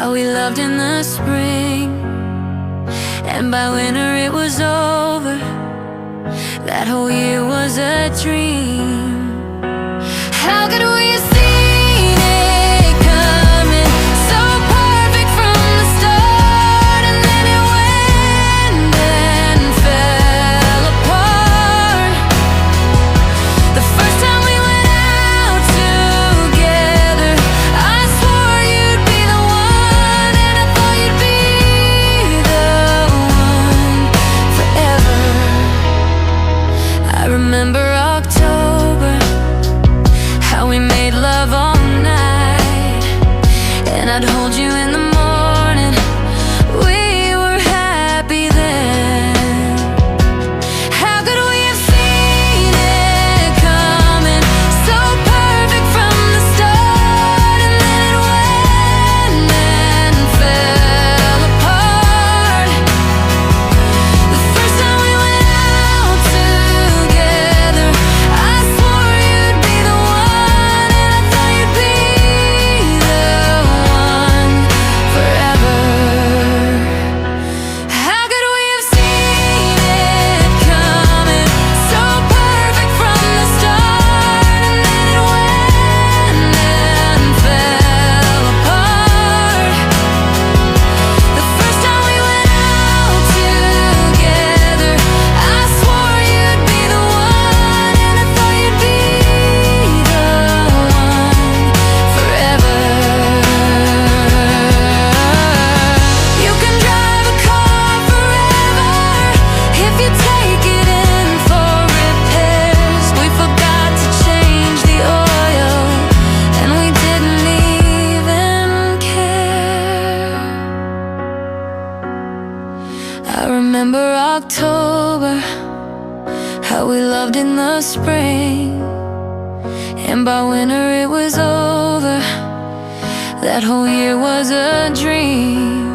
How we loved in the spring, and by winter it was over. That whole year was a dream. How could we have seen it coming? So perfect from the start, and then it went and fell apart. The first time we went out together, I swore you'd be the one, and I thought you'd be the one forever. I remember October, how we made love all night, and I'd hold you in the morning. We were happy then. How could we have seen it coming? So perfect from the start, and then it went and fell apart. The first time we went out together, I swore you'd be the one, and I thought you'd be the one forever. How could we have seen it coming? So perfect from the start, and then it went and fell apart. The first time we went out together, I swore you'd be the one, and I thought you'd be the one forever. You can drive a car forever if you take it in for repairs. We forgot to change the oil, and we didn't even care. I remember October, how we loved in the spring, and by winter it was over. That whole year was a dream.